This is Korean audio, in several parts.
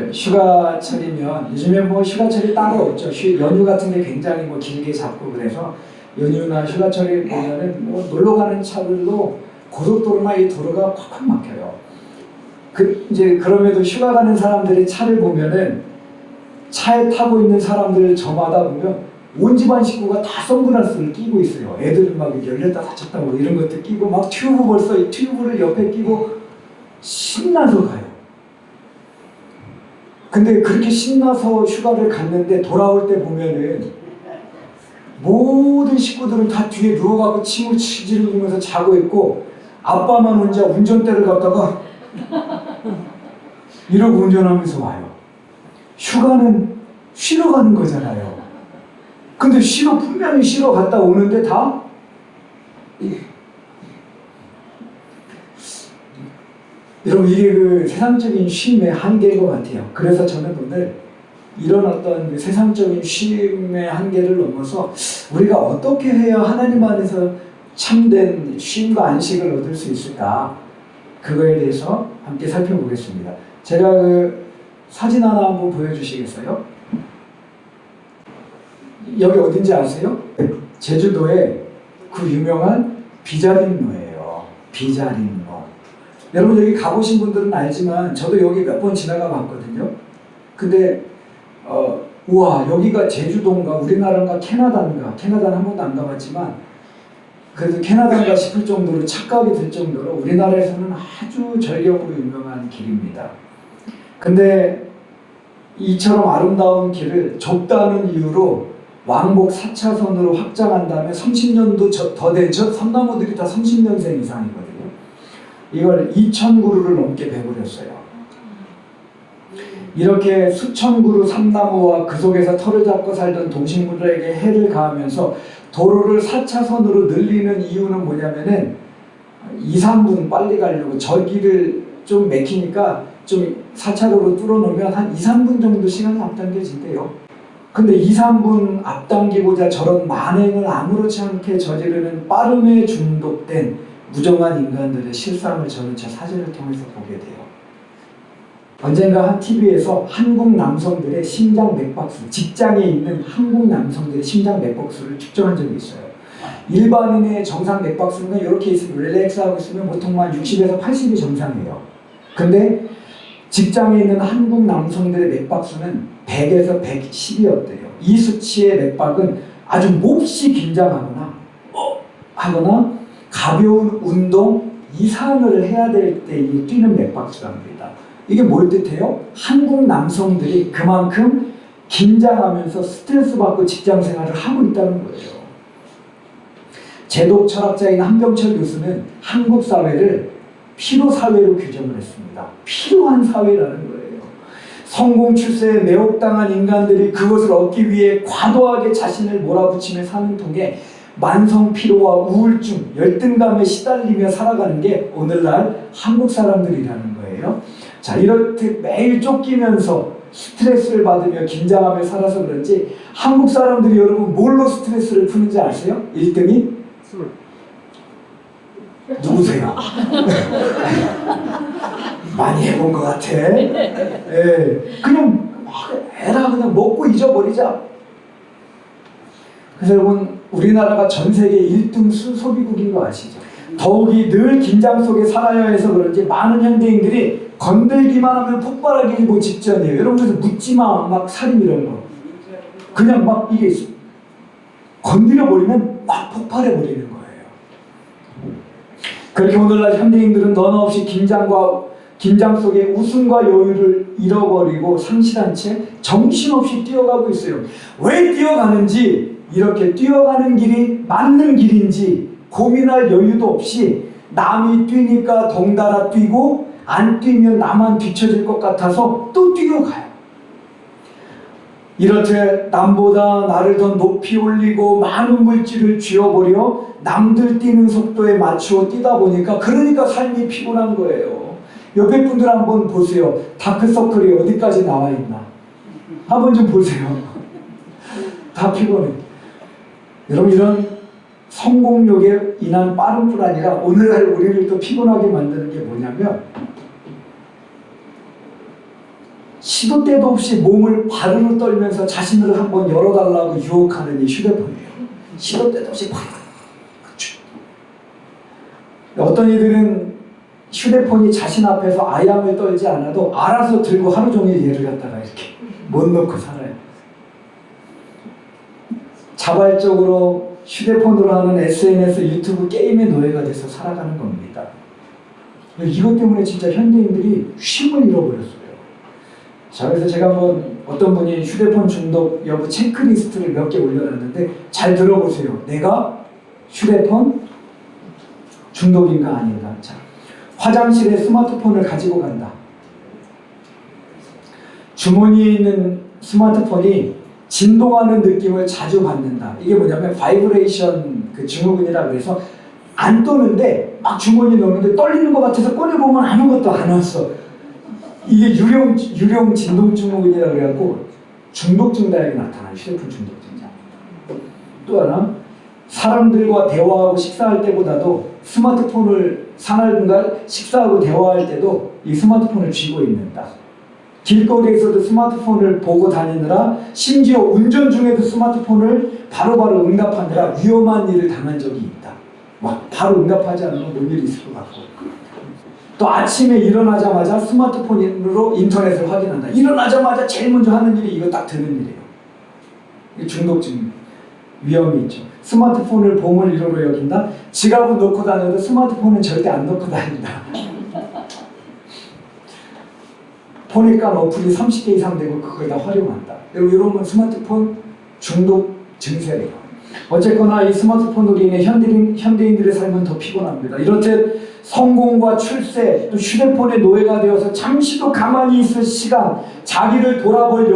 오늘 휴가철이면 요즘에 뭐 휴가철이 따로 없죠. 연휴 같은 게 굉장히 뭐 길게 잡고 그래서 연휴나 휴가철에 보면은 뭐 놀러 가는 차들로 고속도로나 이 도로가 꽉꽉 막혀요. 이제 그럼에도 휴가 가는 사람들의 차를 보면은 차에 타고 있는 사람들 저마다 보면 온 집안 식구가 다 선글라스를 끼고 있어요. 애들은 막 열렸다 닫혔다 뭐 이런 것도 끼고 막 벌써 튜브를 옆에 끼고 신나서 가요. 근데 그렇게 신나서 휴가를 갔는데 돌아올 때 보면은 모든 식구들은 다 뒤에 누워가고 침을 치질 흘리면서 자고 있고 아빠만 혼자 운전대를 갖다가 이러고 운전하면서 와요. 휴가는 쉬러 가는 거잖아요. 근데 분명히 쉬러 갔다 오는데 다 여러분 이게 그 세상적인 쉼의 한계인 것 같아요. 그래서 저는 오늘 이런 어떤 그 세상적인 쉼의 한계를 넘어서 우리가 어떻게 해야 하나님 안에서 참된 쉼과 안식을 얻을 수 있을까? 그거에 대해서 함께 살펴보겠습니다. 제가 그 사진 하나 한번 보여주시겠어요? 여기 어딘지 아세요? 제주도에 그 유명한 비자림로예요. 비자림로. 여러분 여기 가보신 분들은 알지만 저도 여기 몇 번 지나가 봤거든요. 근데 우와 여기가 제주도인가 우리나라인가 캐나다인가 캐나다는 한 번도 안 가봤지만 그래도 캐나다인가 싶을 정도로 착각이 들 정도로 우리나라에서는 아주 전력으로 유명한 길입니다. 근데 이처럼 아름다운 길을 좁다는 이유로 왕복 4차선으로 확장한 다음에 30년도 더 된 저 섬나무들이 다 30년생 이상이거든요. 이걸 2,000그루를 넘게 베버렸어요. 이렇게 수천 그루 삼나무와 그 속에서 털을 잡고 살던 동식물에게 해를 가하면서 도로를 4차선으로 늘리는 이유는 뭐냐면은 2, 3분 빨리 가려고 저 길을 좀 막히니까 좀 4차로로 뚫어놓으면 한 2, 3분 정도 시간이 앞당겨진대요. 근데 2, 3분 앞당기고자 저런 만행을 아무렇지 않게 저지르는 빠름에 중독된 무정한 인간들의 실상을 저는 저 사진을 통해서 보게 돼요. 언젠가 한 TV에서 한국 남성들의 심장 맥박수, 직장에 있는 한국 남성들의 심장 맥박수를 측정한 적이 있어요. 일반인의 정상 맥박수는 이렇게 있으면 릴렉스하고 있으면 보통 한 60에서 80이 정상이에요. 근데 직장에 있는 한국 남성들의 맥박수는 100에서 110이었대요. 이 수치의 맥박은 아주 몹시 긴장하거나 가벼운 운동 이상을 해야 될 때 뛰는 맥박수랍니다. 이게 뭘 뜻해요? 한국 남성들이 그만큼 긴장하면서 스트레스 받고 직장 생활을 하고 있다는 거예요. 제독 철학자인 한병철 교수는 한국 사회를 피로 사회로 규정을 했습니다. 피로한 사회라는 거예요. 성공 출세에 매혹당한 인간들이 그것을 얻기 위해 과도하게 자신을 몰아붙이며 사는 통에 만성 피로와 우울증, 열등감에 시달리며 살아가는 게 오늘날 한국 사람들이라는 거예요. 자, 이렇게 매일 쫓기면서 스트레스를 받으며 긴장하며 살아서 그런지 한국 사람들이 여러분 뭘로 스트레스를 푸는지 아세요? 1등이? 술. 누구세요? 많이 해본 것 같아. 그냥 에라 그냥 먹고 잊어버리자. 그래서 여러분 우리나라가 전 세계 1등 술 소비국인 거 아시죠? 더욱이 늘 긴장 속에 살아야 해서 그런지 많은 현대인들이 건들기만 하면 폭발하기 일보 직전이에요. 여러분 그래서 묻지마 막 살인 이런 거 그냥 막 이게 건드려버리면 막 폭발해버리는 거예요. 그렇게 오늘날 현대인들은 너나 없이 긴장 속에 웃음과 여유를 잃어버리고 상실한 채 정신없이 뛰어가고 있어요. 왜 뛰어가는지 이렇게 뛰어가는 길이 맞는 길인지 고민할 여유도 없이 남이 뛰니까 덩달아 뛰고 안 뛰면 나만 뒤처질 것 같아서 또 뛰어가요. 이렇게 남보다 나를 더 높이 올리고 많은 물질을 쥐어버려 남들 뛰는 속도에 맞추어 뛰다 보니까 그러니까 삶이 피곤한 거예요. 옆에 분들 한번 보세요. 다크서클이 어디까지 나와 있나 한번 좀 보세요. 다 피곤해. 여러분 이런 성공욕에 인한 빠름뿐 아니라 오늘날 우리를 또 피곤하게 만드는 게 뭐냐면 시도 때도 없이 몸을 바르르 떨면서 자신을 한번 열어달라고 유혹하는 이 휴대폰이에요. 시도 때도 없이 바르르. 어떤 이들은 휴대폰이 자신 앞에서 아양을 떨지 않아도 알아서 들고 하루 종일 얘를 갖다가 이렇게 못 놓고 살아요. 자발적으로 휴대폰으로 하는 SNS, 유튜브, 게임의 노예가 돼서 살아가는 겁니다. 이것 때문에 진짜 현대인들이 쉼을 잃어버렸어요. 자, 그래서 제가 한번 어떤 분이 휴대폰 중독 여부 체크리스트를 몇 개 올려놨는데 잘 들어보세요. 내가 휴대폰 중독인가 아닌가. 자, 화장실에 스마트폰을 가지고 간다. 주머니에 있는 스마트폰이 진동하는 느낌을 자주 받는다. 이게 뭐냐면 바이브레이션 그 증후군이라 그래서 안 떠는데 막 주머니에 넣는데 떨리는 것 같아서 꺼내보면 아무것도 안 왔어. 이게 유령 진동 증후군이라 그래갖고 중독증 다에 나타나는 휴대폰 중독증이야. 또 하나, 사람들과 대화하고 식사할 때보다도 스마트폰을 사람과 식사하고 대화할 때도 이 스마트폰을 쥐고 있는다. 길거리에서도 스마트폰을 보고 다니느라 심지어 운전 중에도 스마트폰을 바로바로 응답하느라 위험한 일을 당한 적이 있다. 막 바로 응답하지 않으면 뭔 일이 있을 것 같고. 또 아침에 일어나자마자 스마트폰으로 인터넷을 확인한다. 일어나자마자 제일 먼저 하는 일이 이거 딱 드는 일이에요. 중독증 위험이 있죠. 스마트폰을 보물이로 여긴다. 지갑은 놓고 다녀도 스마트폰은 절대 안 놓고 다닌다. 폰에 깐 어플이 30개 이상 되고 그걸 다 활용한다. 이런 건 스마트폰 중독 증세예요. 어쨌거나 이 스마트폰으로 인해 현대인들의 삶은 더 피곤합니다. 이렇듯 성공과 출세, 또 휴대폰의 노예가 되어서 잠시도 가만히 있을 시간, 자기를 돌아볼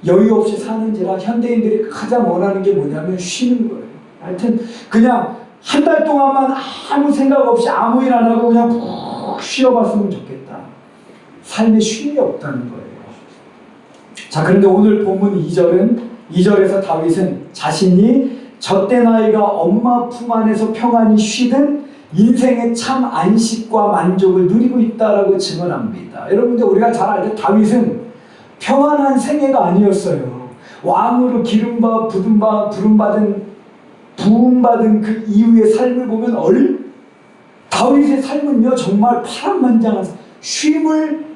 여유 없이 사는지라 현대인들이 가장 원하는 게 뭐냐면 쉬는 거예요. 하여튼 그냥 한 달 동안만 아무 생각 없이 아무 일 안 하고 그냥 푹 쉬어봤으면 좋겠다. 삶에 쉼이 없다는 거예요. 자, 그런데 오늘 본문 2절에서 다윗은 자신이 젖된 아이가 엄마 품 안에서 평안히 쉬든 인생의 참 안식과 만족을 누리고 있다라고 증언합니다. 여러분들 우리가 잘 알듯 다윗은 평안한 생애가 아니었어요. 왕으로 기름바 부음받은 그 이후의 삶을 보면 다윗의 삶은요 정말 파란만장한 쉼을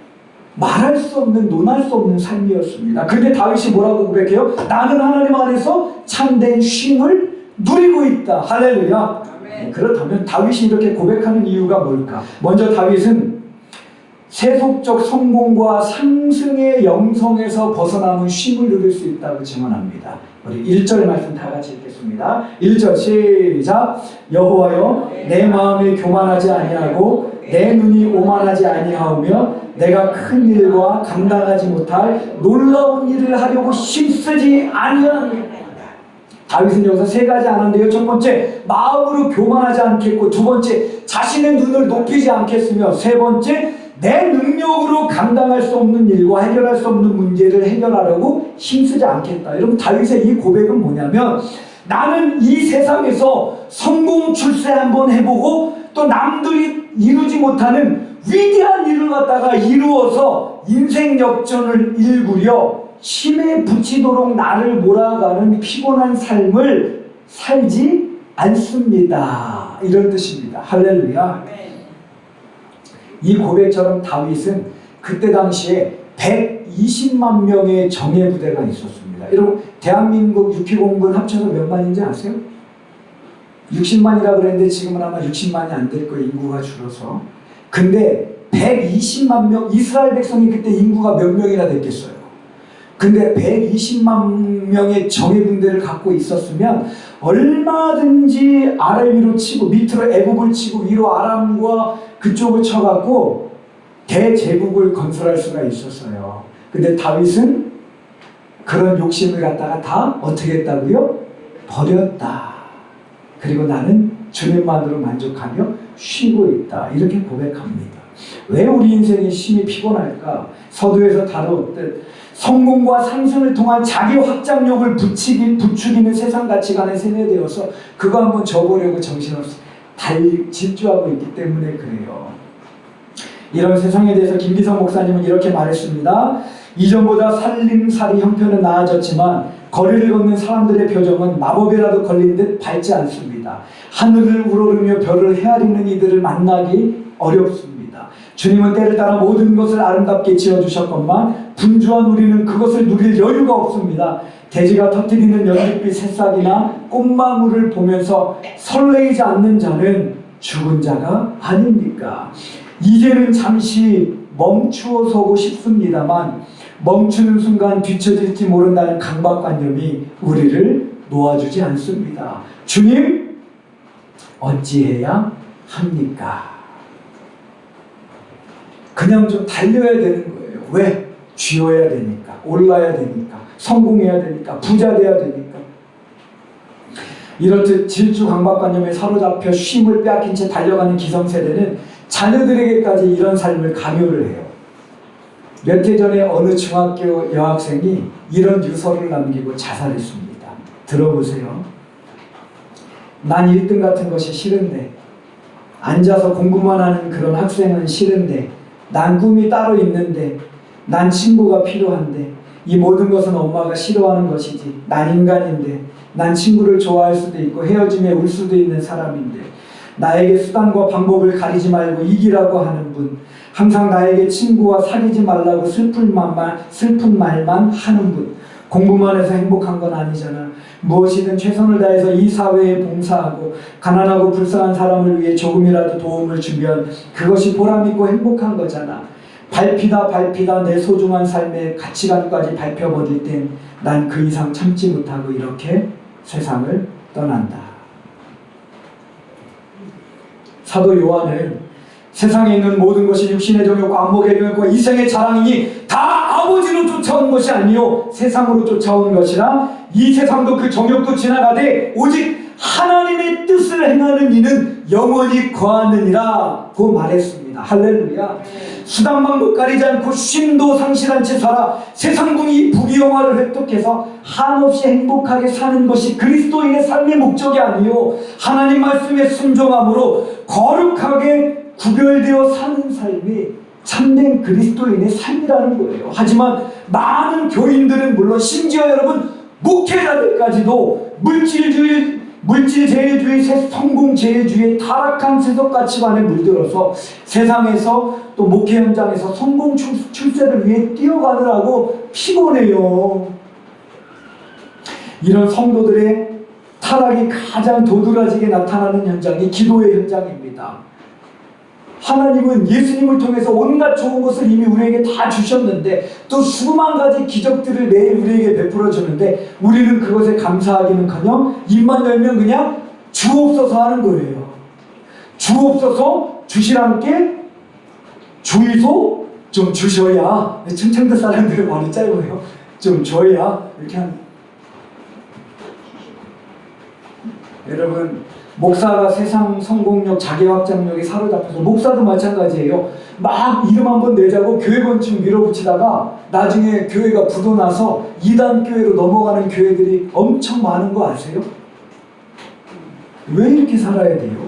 말할 수 없는, 논할 수 없는 삶이었습니다. 그런데 다윗이 뭐라고 고백해요? 나는 하나님 안에서 참된 쉼을 누리고 있다. 할렐루야. 네, 그렇다면 다윗이 이렇게 고백하는 이유가 뭘까? 먼저 다윗은 세속적 성공과 상승의 영성에서 벗어남은 쉼을 누릴 수 있다고 증언합니다. 우리 1절 말씀 다 같이 읽겠습니다. 1절 시작. 여호와여 내 마음이 교만하지 아니하고 내 눈이 오만하지 아니하오며 내가 큰 일과 감당하지 못할 놀라운 일을 하려고 힘쓰지 아니하노라. 다윗은 여기서 세 가지 안 한대요. 첫 번째, 마음으로 교만하지 않겠고, 두 번째, 자신의 눈을 높이지 않겠으며, 세 번째, 내 능력으로 감당할 수 없는 일과 해결할 수 없는 문제를 해결하려고 힘쓰지 않겠다. 여러분, 다윗의 이 고백은 뭐냐면, 나는 이 세상에서 성공 출세 한번 해보고 또 남들이 이루지 못하는 위대한 일을 갖다가 이루어서 인생 역전을 일구려 힘에 부치도록 나를 몰아가는 피곤한 삶을 살지 않습니다. 이런 뜻입니다. 할렐루야. 이 고백처럼 다윗은 그때 당시에 120만 명의 정예부대가 있었습니다. 여러분, 대한민국 육해공군 합쳐서 몇 만인지 아세요? 60만이라고 그랬는데 지금은 아마 60만이 안 될 거예요. 인구가 줄어서. 근데 120만 명, 이스라엘 백성이 그때 인구가 몇 명이나 됐겠어요. 근데 120만 명의 정예군대를 갖고 있었으면 얼마든지 아래 위로 치고 밑으로 애국을 치고 위로 아람과 그쪽을 쳐갖고 대제국을 건설할 수가 있었어요. 근데 다윗은 그런 욕심을 갖다가 다 어떻게 했다고요? 버렸다. 그리고 나는 주님만으로 만족하며 쉬고 있다. 이렇게 고백합니다. 왜 우리 인생이 심히 피곤할까? 서두에서 다루었듯 성공과 상승을 통한 자기 확장력을 부추기는 세상 가치관에 세뇌되어서 그거 한번 접으려고 정신없이 질주하고 있기 때문에 그래요. 이런 세상에 대해서 김기성 목사님은 이렇게 말했습니다. 이전보다 살림살이 형편은 나아졌지만 거리를 걷는 사람들의 표정은 마법이라도 걸린 듯 밝지 않습니다. 하늘을 우러르며 별을 헤아리는 이들을 만나기 어렵습니다. 주님은 때를 따라 모든 것을 아름답게 지어주셨건만 분주한 우리는 그것을 누릴 여유가 없습니다. 대지가 터뜨리는 연빛 새싹이나 꽃망울을 보면서 설레이지 않는 자는 죽은 자가 아닙니까? 이제는 잠시 멈추어 서고 싶습니다만 멈추는 순간 뒤처질지 모른다는 강박관념이 우리를 놓아주지 않습니다. 주님, 어찌해야 합니까? 그냥 좀 달려야 되는 거예요. 왜? 쥐어야 되니까, 올라야 되니까, 성공해야 되니까, 부자 돼야 되니까. 이렇듯 질주 강박관념에 사로잡혀 쉼을 빼앗긴 채 달려가는 기성세대는 자녀들에게까지 이런 삶을 강요를 해요. 몇 해 전에 어느 중학교 여학생이 이런 유서를 남기고 자살했습니다. 들어보세요. 난 1등 같은 것이 싫은데, 앉아서 공부만 하는 그런 학생은 싫은데, 난 꿈이 따로 있는데, 난 친구가 필요한데, 이 모든 것은 엄마가 싫어하는 것이지. 난 인간인데, 난 친구를 좋아할 수도 있고 헤어짐에 울 수도 있는 사람인데, 나에게 수단과 방법을 가리지 말고 이기라고 하는 분, 항상 나에게 친구와 사귀지 말라고 슬픈 말만 하는 분, 공부만 해서 행복한 건 아니잖아. 무엇이든 최선을 다해서 이 사회에 봉사하고 가난하고 불쌍한 사람을 위해 조금이라도 도움을 주면 그것이 보람있고 행복한 거잖아. 밟히다 내 소중한 삶의 가치관까지 밟혀버릴 땐 난 그 이상 참지 못하고 이렇게 세상을 떠난다. 사도 요한은 세상에 있는 모든 것이 육신의 정욕과 안목의 정욕과 이생의 자랑이니 다 아버지로 쫓아온 것이 아니요 세상으로 쫓아온 것이라. 이 세상도 그 정욕도 지나가되 오직 하나님의 뜻을 행하는 이는 영원히 거하느니라 고 말했습니다. 할렐루야. 수단 방법 가리지 않고 쉼도 상실한 채 살아 세상궁이 부귀영화를 획득해서 한없이 행복하게 사는 것이 그리스도인의 삶의 목적이 아니요 하나님 말씀에 순종함으로 거룩하게 구별되어 사는 삶이 참된 그리스도인의 삶이라는 거예요. 하지만 많은 교인들은 물론 심지어 여러분 목회자들까지도 물질제일주의, 성공제일주의 타락한 세속가치관에 물들어서 세상에서 또 목회 현장에서 성공 출세를 위해 뛰어가느라고 피곤해요. 이런 성도들의 타락이 가장 도드라지게 나타나는 현장이 기도의 현장입니다. 하나님은 예수님을 통해서 온갖 좋은 것을 이미 우리에게 다 주셨는데 또 수만 가지 기적들을 매일 우리에게 베풀어 주는데 우리는 그것에 감사하기는커녕 입만 열면 그냥 주옵소서 하는 거예요. 주옵소서 주시란 게 주이소 좀 주셔야. 충청도 사람들은 말이 짧아요. 좀 줘야 이렇게 한. 여러분 목사가 세상 성공력, 자기 확장력에 사로잡혀서 목사도 마찬가지예요. 막 이름 한번 내자고 교회 건축 밀어붙이다가 나중에 교회가 부도나서 이단 교회로 넘어가는 교회들이 엄청 많은 거 아세요? 왜 이렇게 살아야 돼요?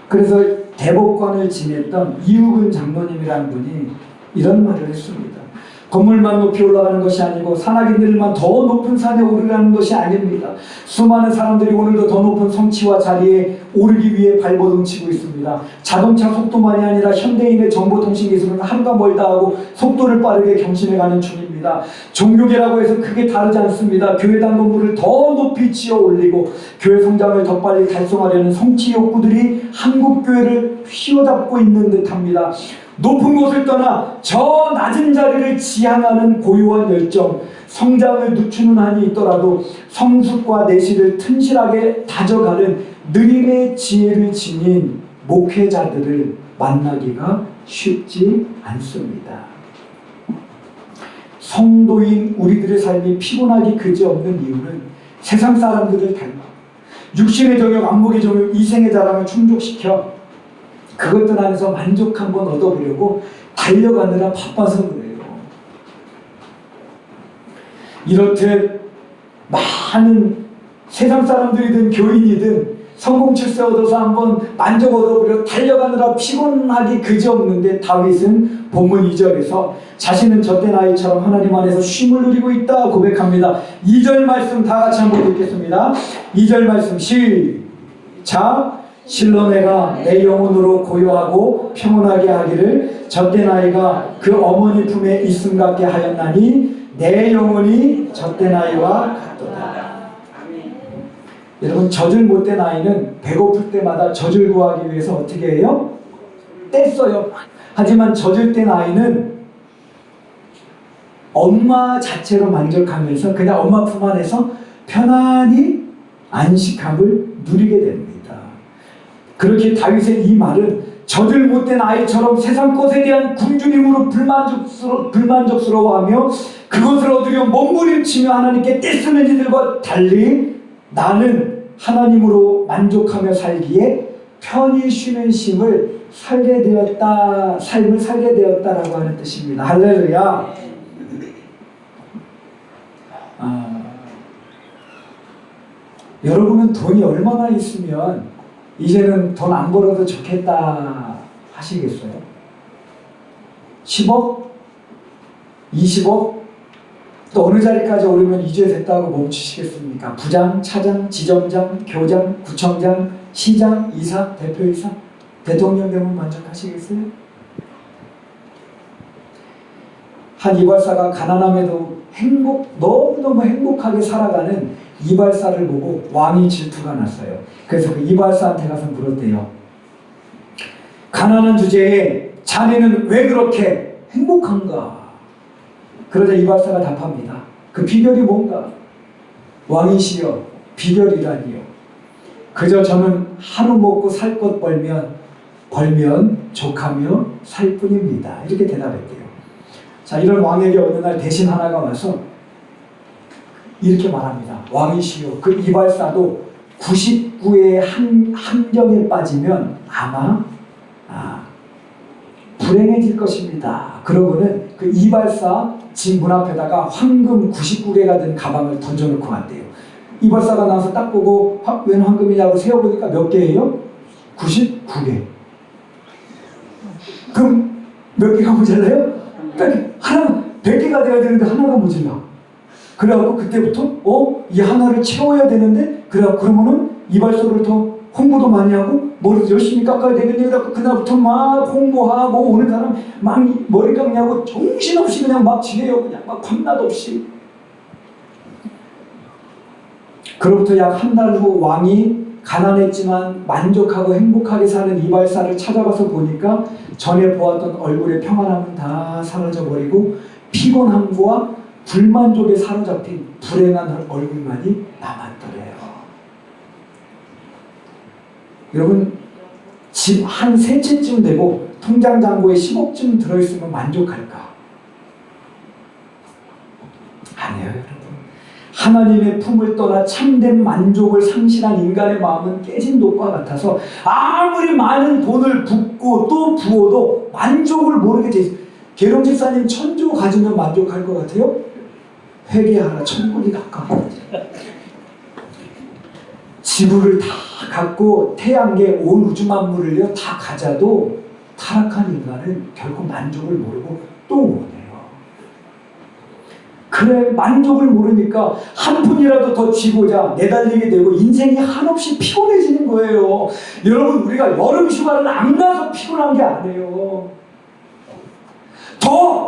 그래서 대법관을 지냈던 이욱은 장로님이라는 분이 이런 말을 했습니다. 건물만 높이 올라가는 것이 아니고 산악인들만 더 높은 산에 오르라는 것이 아닙니다. 수많은 사람들이 오늘도 더 높은 성취와 자리에 오르기 위해 발버둥치고 있습니다. 자동차 속도만이 아니라 현대인의 정보통신 기술은 한가 멀다 하고 속도를 빠르게 경신해가는 중입니다. 종교계라고 해서 크게 다르지 않습니다. 교회당 건물을 더 높이 지어 올리고 교회 성장을 더 빨리 달성하려는 성취 욕구들이 한국교회를 휘어잡고 있는 듯합니다. 높은 곳을 떠나 저 낮은 자리를 지향하는 고요한 열정, 성장을 늦추는 한이 있더라도 성숙과 내실을 튼실하게 다져가는 느림의 지혜를 지닌 목회자들을 만나기가 쉽지 않습니다. 성도인 우리들의 삶이 피곤하기 그지없는 이유는 세상 사람들을 닮아 육신의 정욕, 안목의 정욕, 이생의 자랑을 충족시켜 그것들 안에서 만족 한번 얻어보려고 달려가느라 바빠서 그래요. 이렇듯 많은 세상 사람들이든 교인이든 성공 출세 얻어서 한번 만족 얻어보려 달려가느라 피곤하기 그지없는데 다윗은 본문 2절에서 자신은 젖된 아이처럼 하나님 안에서 쉼을 누리고 있다 고백합니다. 2절 말씀 다 같이 한번 읽겠습니다. 2절 말씀 시작. 실로 내가 내 영혼으로 고요하고 평온하게 하기를 젖된 아이가 그 어머니 품에 있음 같게 하였나니 내 영혼이 젖된 아이와 같도다. 여러분, 젖을 못된 아이는 배고플 때마다 젖을 구하기 위해서 어떻게 해요? 떼써요. 하지만 젖을 뗀 아이는 엄마 자체로 만족하면서 그냥 엄마 품 안에서 편안히 안식함을 누리게 됩니다. 그렇게 다윗의 이 말은 젖을 못된 아이처럼 세상 것에 대한 굶주림으로 불만족스러워하며 그것을 얻으려 몸부림치며 하나님께 떼쓰는 이들과 달리 나는 하나님으로 만족하며 살기에 편히 쉬는 삶을 살게 되었다라고 하는 뜻입니다. 할렐루야. 여러분은 돈이 얼마나 있으면 이제는 돈 안 벌어도 좋겠다 하시겠어요? 10억? 20억? 또 어느 자리까지 오르면 이제 됐다고 멈추시겠습니까? 부장, 차장, 지점장, 교장, 구청장, 시장, 이사, 대표이사, 대통령 되면 만족하시겠어요? 한 이발사가 가난함에도 너무너무 행복하게 살아가는 이발사를 보고 왕이 질투가 났어요. 그래서 그 이발사한테 가서 물었대요. 가난한 주제에 자네는 왜 그렇게 행복한가? 그러자 이발사가 답합니다. 그 비결이 뭔가? 왕이시여, 비결이라니요. 그저 저는 하루 먹고 살 것 벌면 족하며 살 뿐입니다. 이렇게 대답했대요. 자, 이런 왕에게 어느 날 대신 하나가 와서 이렇게 말합니다. 왕이시여, 그 이발사도 99의 함정에 빠지면 아마 불행해질 것입니다. 그러고는 그 이발사 집 문 앞에다가 황금 99개가 든 가방을 던져놓고 갔대요. 이발사가 나와서 딱 보고 웬 황금이냐고 세어보니까 몇 개예요? 99개. 그럼 몇 개가 모자라요? 하나 100개가 돼야 되는데 하나가 모자라. 그래갖고 그때부터 이 하나를 채워야 되는데 그러면은 이발소를 더 홍보도 많이 하고 머리도 열심히 깎아야 되겠네. 그래갖고 그날부터 막 홍보하고 오는 사람 막 머리 깎냐고 정신없이 그냥 막 지내요. 그냥 막 밤낮 없이. 그로부터 약 한 달 후 왕이 가난했지만 만족하고 행복하게 사는 이발사를 찾아가서 보니까 전에 보았던 얼굴의 평안함은 다 사라져버리고 피곤함과 불만족에 사로잡힌 불행한 얼굴만이 남았더래요. 여러분, 집 한 세 채쯤 되고 통장 잔고에 10억쯤 들어있으면 만족할까? 아니에요, 여러분. 하나님의 품을 떠나 참된 만족을 상실한 인간의 마음은 깨진 독과 같아서 아무리 많은 돈을 붓고 또 부어도 만족을 모르게 돼 있어요. 계룡 집사님 1000조 가지면 만족할 것 같아요? 회개하라, 천국이 가까워. 지구를 다 갖고 태양계 온 우주 만물을요 다 가져도 타락한 인간은 결코 만족을 모르고 또 원해요. 그래, 만족을 모르니까 한 푼이라도 더 쥐고자 내달리게 되고 인생이 한없이 피곤해지는 거예요. 여러분, 우리가 여름 휴가를 안 가서 피곤한 게 아니에요. 더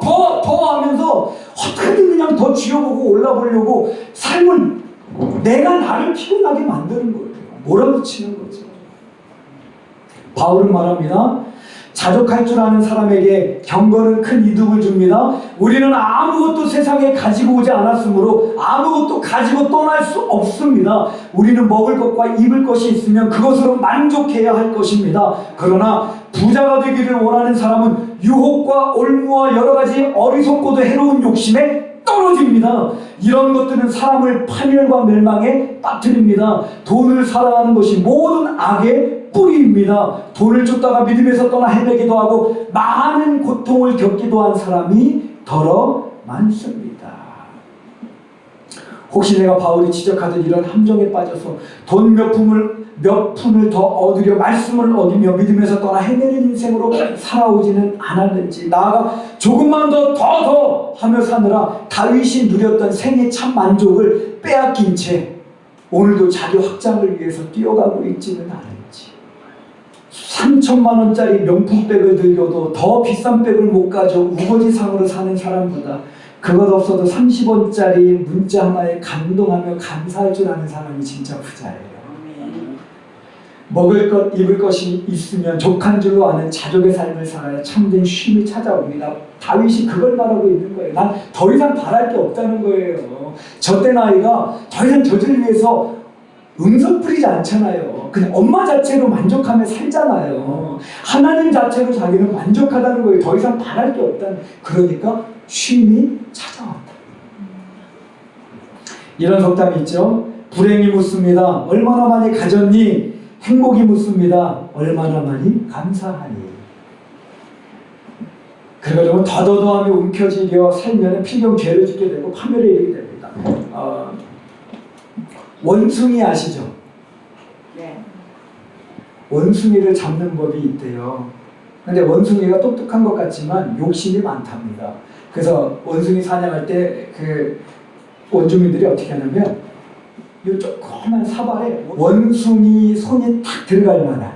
하면서 어떻게든 그냥 더 쥐어보고 올라보려고 삶을 내가 나를 피곤하게 만드는 거예요. 몰아붙이는 거죠. 바울은 말합니다. 자족할 줄 아는 사람에게 경건은 큰 이득을 줍니다. 우리는 아무것도 세상에 가지고 오지 않았으므로 아무것도 가지고 떠날 수 없습니다. 우리는 먹을 것과 입을 것이 있으면 그것으로 만족해야 할 것입니다. 그러나 부자가 되기를 원하는 사람은 유혹과 올무와 여러 가지 어리석고도 해로운 욕심에 떨어집니다. 이런 것들은 사람을 파멸과 멸망에 빠뜨립니다. 돈을 사랑하는 것이 모든 악의 뿌리입니다. 돈을 쫓다가 믿음에서 떠나 헤매기도 하고 많은 고통을 겪기도 한 사람이 더러 많습니다. 혹시 내가 바울이 지적하던 이런 함정에 빠져서 돈 몇 푼을 더 얻으려 말씀을 얻으며 믿음에서 떠나 헤매는 인생으로 살아오지는 않았는지, 나아가 조금만 더 하며 사느라 다윗이 누렸던 생의 참 만족을 빼앗긴 채 오늘도 자기 확장을 위해서 뛰어가고 있지는 않은지, 3천만 원짜리 명품백을 들여도 더 비싼 백을 못 가져 우거지상으로 사는 사람보다 그것 없어도 30원짜리 문자 하나에 감동하며 감사할 줄 아는 사람이 진짜 부자예요. 먹을 것 입을 것이 있으면 족한 줄로 아는 자족의 삶을 살아야 참된 쉼이 찾아옵니다. 다윗이 그걸 말하고 있는 거예요. 난 더 이상 바랄 게 없다는 거예요. 저때 나이가 더 이상 저들을 위해서 응석 뿌리지 않잖아요. 그냥 엄마 자체로 만족하며 살잖아요. 하나님 자체로 자기는 만족하다는 거예요. 더 이상 바랄 게 없다는. 그러니까 쉼이 찾아왔다. 이런 속담이 있죠. 불행이 묻습니다. 얼마나 많이 가졌니? 행복이 묻습니다. 얼마나 많이 감사하니? 그래가지고 더더더하며 움켜쥐려 살면 필경 죄를 짓게 되고 파멸에 이르게 됩니다. 원숭이 아시죠? 네. 원숭이를 잡는 법이 있대요. 근데 원숭이가 똑똑한 것 같지만 욕심이 많답니다. 그래서 원숭이 사냥할 때 그 원주민들이 어떻게 하냐면 이 조그만 사발에 원숭이 손이 탁 들어갈 만한,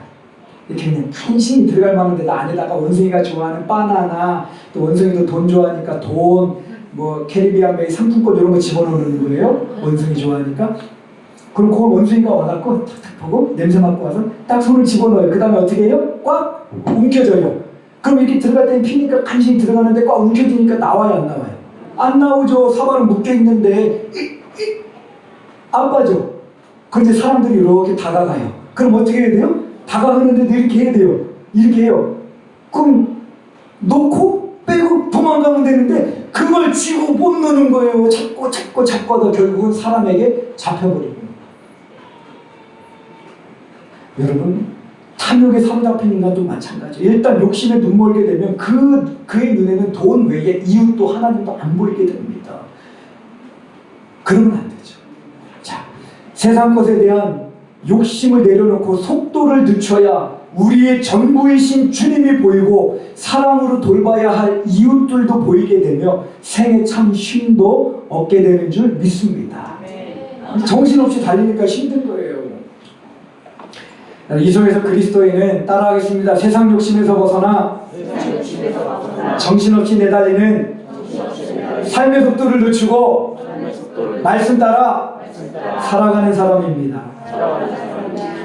이렇게 그냥 간신히 들어갈 만한 데다 안에다가 원숭이가 좋아하는 바나나, 또 원숭이도 돈 좋아하니까 돈, 뭐 캐리비안 베이 상품권 이런 거 집어넣는 거예요. 원숭이 좋아하니까. 그럼 그걸 원숭이가 와갖고 탁탁 보고 냄새 맡고 와서 딱 손을 집어넣어요. 그 다음에 어떻게 해요? 꽉 움켜져요. 그럼 이렇게 들어갈 때는 피니까 간신히 들어가는데 꽉 움켜지니까 나와요, 안 나와요? 안 나오죠. 사발은 묶여있는데 안 빠져. 그런데 사람들이 이렇게 다가가요. 그럼 어떻게 해야 돼요? 다가가는데도 이렇게 해야 돼요. 이렇게 해요. 그럼 놓고 빼고 도망가면 되는데 그걸 쥐고 못 넣는 거예요. 잡고 하다 결국은 사람에게 잡혀버리고. 여러분, 탐욕에 사로잡힌 인간도 마찬가지예요. 일단 욕심에 눈멀게 되면 그의 눈에는 돈 외에 이웃도 하나님도 안 보이게 됩니다. 그러면 안 되죠. 자, 세상 것에 대한 욕심을 내려놓고 속도를 늦춰야 우리의 전부이신 주님이 보이고 사랑으로 돌봐야 할 이웃들도 보이게 되며 생에 참 쉼도 얻게 되는 줄 믿습니다. 정신없이 달리니까 힘든 거예요. 이 속에서 그리스도인은 따라하겠습니다. 세상 욕심에서 벗어나 정신없이 내달리는 삶의 속도를 늦추고 말씀 따라 살아가는 사람입니다.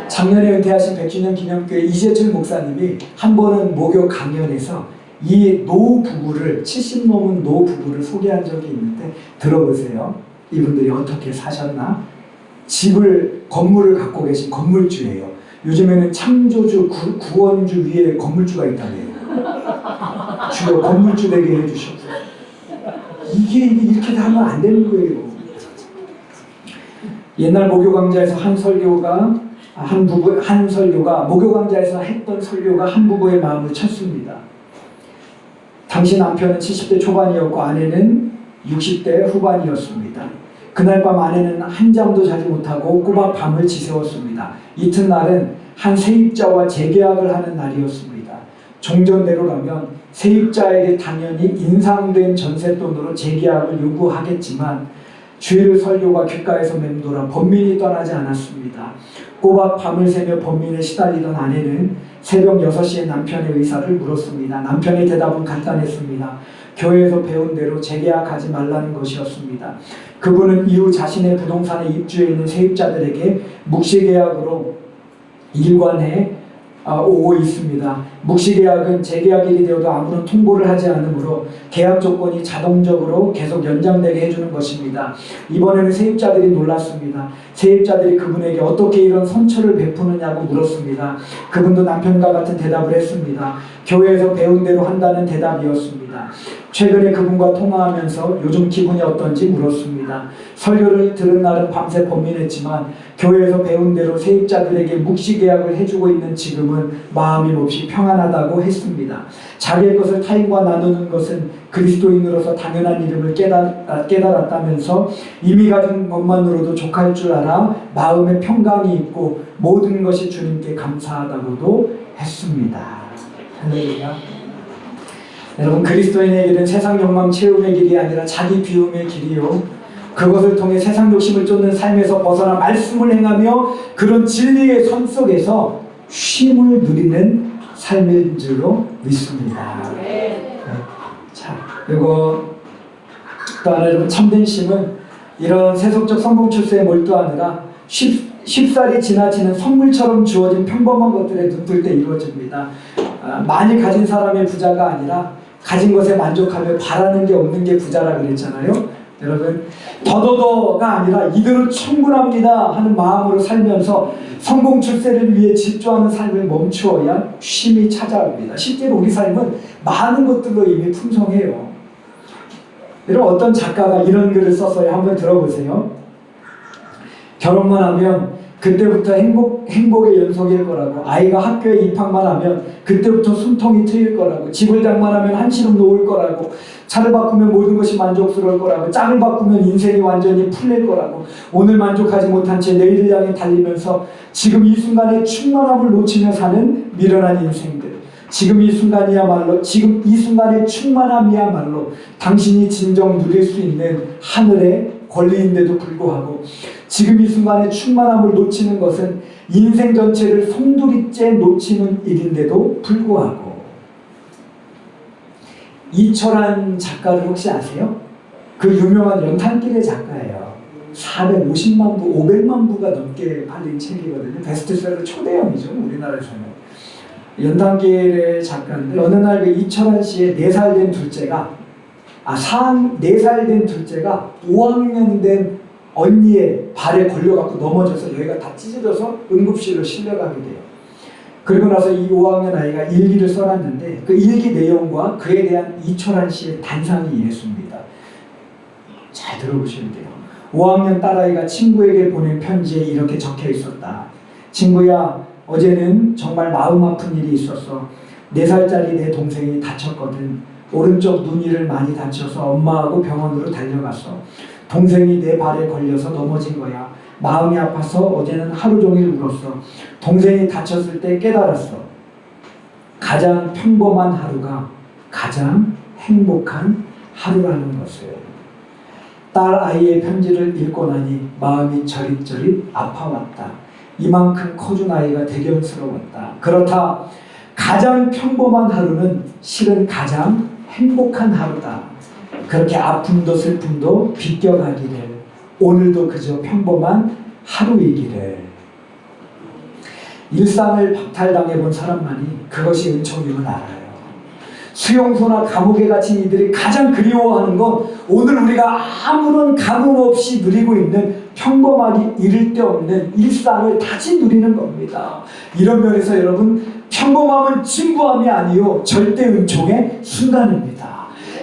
작년에 은퇴하신 100주년 기념교회 이재철 목사님이 한 번은 목요 강연에서 이 노 부부를 70 넘은 노 부부를 소개한 적이 있는데 들어보세요. 이분들이 어떻게 사셨나? 건물을 갖고 계신 건물주예요. 요즘에는 창조주, 구원주 위에 건물주가 있다네요. 주여 건물주 되게 해주셨어요. 이게 이렇게 하면 안 되는 거예요. 옛날 목요 강좌에서 한 설교가 목요 강좌에서 했던 설교가 한 부부의 마음을 쳤습니다. 당시 남편은 70대 초반이었고 아내는 60대 후반이었습니다. 그날 밤 아내는 한잠도 자지 못하고 꼬박 밤을 지새웠습니다. 이튿날은 한 세입자와 재계약을 하는 날이었습니다. 종전대로라면 세입자에게 당연히 인상된 전셋돈으로 재계약을 요구하겠지만 주일 설교가 귓가에서 맴돌아 번민이 떠나지 않았습니다. 꼬박 밤을 새며 번민에 시달리던 아내는 새벽 6시에 남편의 의사를 물었습니다. 남편의 대답은 간단했습니다. 교회에서 배운 대로 재계약하지 말라는 것이었습니다. 그분은 이후 자신의 부동산에 입주해 있는 세입자들에게 묵시계약으로 일관해 오고 있습니다. 묵시계약은 재계약일이 되어도 아무런 통보를 하지 않으므로 계약 조건이 자동적으로 계속 연장되게 해주는 것입니다. 이번에는 세입자들이 놀랐습니다. 세입자들이 그분에게 어떻게 이런 선처를 베푸느냐고 물었습니다. 그분도 남편과 같은 대답을 했습니다. 교회에서 배운 대로 한다는 대답이었습니다. 최근에 그분과 통화하면서 요즘 기분이 어떤지 물었습니다. 설교를 들은 날은 밤새 고민했지만 교회에서 배운 대로 세입자들에게 묵시계약을 해주고 있는 지금은 마음이 몹시 평안하다고 했습니다. 자기의 것을 타인과 나누는 것은 그리스도인으로서 당연한 일임을 깨달았다면서 이미 가진 것만으로도 족할 줄 알아 마음에 평강이 있고 모든 것이 주님께 감사하다고도 했습니다. 할렐루야. 여러분, 그리스도인의 길은 세상 욕망 채움의 길이 아니라 자기 비움의 길이요, 그것을 통해 세상 욕심을 쫓는 삶에서 벗어나 말씀을 행하며 그런 진리의 삶 속에서 쉼을 누리는 삶인 줄로 믿습니다. 네. 자, 그리고 또 하나, 여러분, 참된 쉼은 이런 세속적 성공 출세에 몰두하느라 쉽사리 지나치는 선물처럼 주어진 평범한 것들에 눈뜰 때 이루어집니다. 많이 가진 사람의 부자가 아니라 가진 것에 만족하며 바라는 게 없는 게 부자라 그랬잖아요. 여러분, 더더더가 아니라 이대로 충분합니다 하는 마음으로 살면서 성공 출세를 위해 집중하는 삶을 멈추어야 쉼이 찾아옵니다. 실제로 우리 삶은 많은 것들로 이미 풍성해요. 여러분, 어떤 작가가 이런 글을 썼어요. 한번 들어보세요. 결혼만 하면 그때부터 행복의 연속일 거라고, 아이가 학교에 입학만 하면 그때부터 숨통이 트일 거라고, 집을 장만하면 한시름 놓을 거라고, 차를 바꾸면 모든 것이 만족스러울 거라고, 짝을 바꾸면 인생이 완전히 풀릴 거라고, 오늘 만족하지 못한 채 내일을 향해 달리면서 지금 이 순간에 충만함을 놓치며 사는 미련한 인생들, 지금 이 순간의 충만함이야말로 당신이 진정 누릴 수 있는 하늘의 권리인데도 불구하고, 지금 이 순간의 충만함을 놓치는 것은 인생 전체를 송두리째 놓치는 일인데도 불구하고. 이철환 작가를 혹시 아세요? 그 유명한 연탄길의 작가예요. 450만 부, 500만 부가 넘게 팔린 책이거든요. 베스트셀러 초대형이죠, 우리나라에서는. 연탄길의 작가인데, 어느 날 그 이철환 씨의 4살 된 둘째가 4살 된 둘째가 5학년 된 언니의 발에 걸려갖고 넘어져서 여기가 다 찢어져서 응급실로 실려가게 돼요. 그리고 나서 이 5학년 아이가 일기를 써놨는데 그 일기 내용과 그에 대한 이철환 씨의 단상이 이랬습니다. 잘 들어보시면 돼요. 5학년 딸아이가 친구에게 보낸 편지에 이렇게 적혀 있었다. 친구야, 어제는 정말 마음 아픈 일이 있었어. 4살짜리 내 동생이 다쳤거든. 오른쪽 눈 위를 많이 다쳐서 엄마하고 병원으로 달려갔어. 동생이 내 발에 걸려서 넘어진 거야. 마음이 아파서 어제는 하루 종일 울었어. 동생이 다쳤을 때 깨달았어. 가장 평범한 하루가 가장 행복한 하루라는 것을. 딸 아이의 편지를 읽고 나니 마음이 저릿저릿 아파왔다. 이만큼 커준 아이가 대견스러웠다. 그렇다. 가장 평범한 하루는 실은 가장 행복한 하루다. 그렇게 아픔도 슬픔도 비껴가기를, 오늘도 그저 평범한 하루이기를. 일상을 박탈당해본 사람만이 그것이 은총임을 알아요. 수용소나 감옥에 갇힌 이들이 가장 그리워하는 건 오늘 우리가 아무런 감흥 없이 누리고 있는 평범하기 이를 데 없는 일상을 다시 누리는 겁니다. 이런 면에서 여러분, 평범함은 진부함이 아니요 절대 은총의 순간입니다.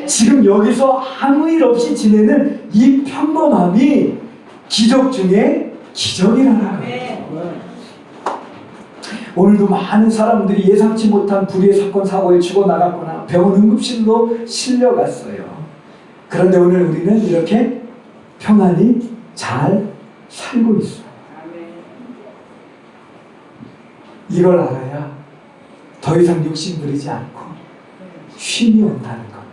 지금 여기서 아무 일 없이 지내는 이 평범함이 기적 중에 기적이라는 거예요. 오늘도 많은 사람들이 예상치 못한 불의의 사건 사고에 죽어나갔거나 병원 응급실로 실려갔어요. 그런데 오늘 우리는 이렇게 평안히 잘 살고 있어요. 이걸 알아야 더 이상 욕심부리지 않고 쉼이 온다는 겁니다.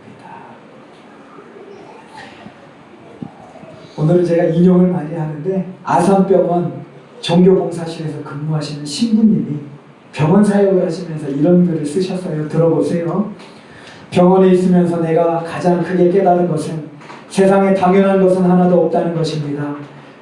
오늘은 제가 인용을 많이 하는데, 아산병원 종교봉사실에서 근무하시는 신부님이 병원 사역을 하시면서 이런 글을 쓰셨어요. 들어보세요. 병원에 있으면서 내가 가장 크게 깨달은 것은 세상에 당연한 것은 하나도 없다는 것입니다.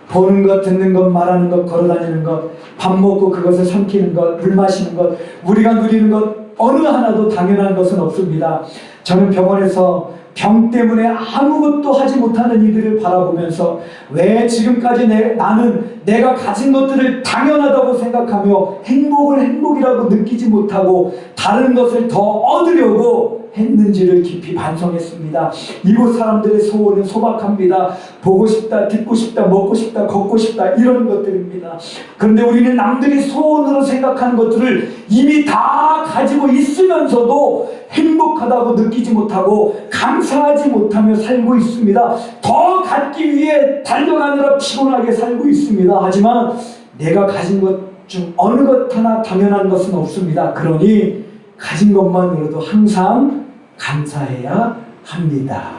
보는 것, 듣는 것, 말하는 것, 걸어다니는 것, 밥 먹고 그것을 삼키는 것, 물 마시는 것, 우리가 누리는 것 어느 하나도 당연한 것은 없습니다. 저는 병원에서 병 때문에 아무것도 하지 못하는 이들을 바라보면서 왜 지금까지 나는 내가 가진 것들을 당연하다고 생각하며 행복을 행복이라고 느끼지 못하고 다른 것을 더 얻으려고 했는지를 깊이 반성했습니다. 이곳 사람들의 소원은 소박합니다. 보고 싶다, 듣고 싶다, 먹고 싶다, 걷고 싶다, 이런 것들입니다. 그런데 우리는 남들이 소원으로 생각하는 것들을 이미 다 가지고 있으면서도 행복하다고 느끼지 못하고 감사하지 못하며 살고 있습니다. 더 갖기 위해 달려가느라 피곤하게 살고 있습니다. 하지만 내가 가진 것 중 어느 것 하나 당연한 것은 없습니다. 그러니 가진 것만으로도 항상 감사해야 합니다.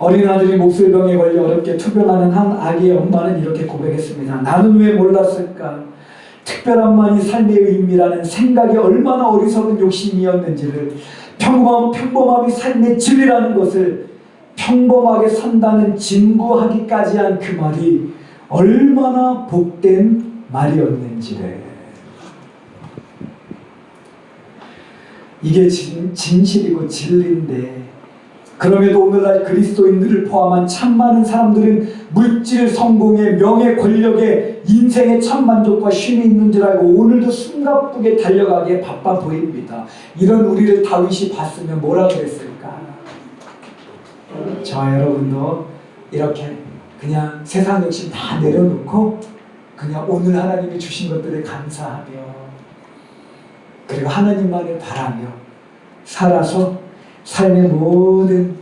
어린 아들이 목술병에 걸려 어렵게 투병하는 한 아기의 엄마는 이렇게 고백했습니다. 나는 왜 몰랐을까? 특별함만이 삶의 의미라는 생각이 얼마나 어리석은 욕심이었는지를, 평범함이 삶의 진리라는 것을 평범하게 산다는 진부하기까지 한 그 말이 얼마나 복된 말이었는지를. 이게 진실이고 진리인데, 그럼에도 오늘날 그리스도인들을 포함한 참 많은 사람들은 물질, 성공에, 명예, 권력에, 인생의 참 만족과 쉼이 있는 줄 알고 오늘도 숨가쁘게 달려가기에 바빠 보입니다. 이런 우리를 다윗이 봤으면 뭐라 그랬을까? 저와 여러분도 이렇게 그냥 세상 욕심 다 내려놓고 그냥 오늘 하나님이 주신 것들에 감사하며, 그리고 하나님만을 바라며 살아서 삶의 모든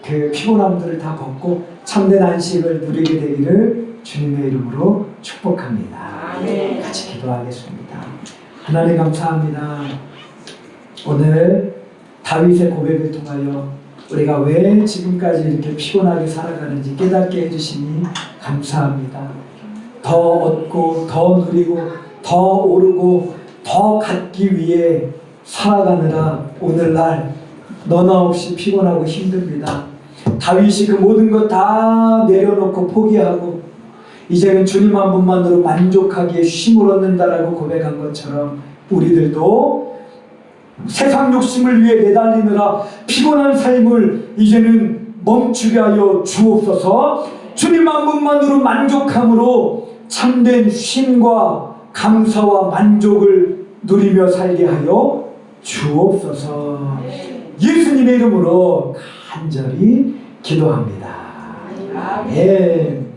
그 피곤함들을 다 벗고 참된 안식을 누리게 되기를 주님의 이름으로 축복합니다. 같이 기도하겠습니다. 하나님 감사합니다. 오늘 다윗의 고백을 통하여 우리가 왜 지금까지 이렇게 피곤하게 살아가는지 깨닫게 해주시니 감사합니다. 더 얻고 더 누리고 더 오르고 더 갖기 위해 살아가느라 오늘날 너나 없이 피곤하고 힘듭니다. 다윗이 그 모든 것 다 내려놓고 포기하고 이제는 주님 한 분만으로 만족하기에 쉼을 얻는다라고 고백한 것처럼 우리들도 세상 욕심을 위해 내달리느라 피곤한 삶을 이제는 멈추게 하여 주옵소서. 주님 한 분만으로 만족함으로 참된 쉼과 감사와 만족을 누리며 살게 하여 주옵소서. 예수님의 이름으로 간절히 기도합니다. 아멘.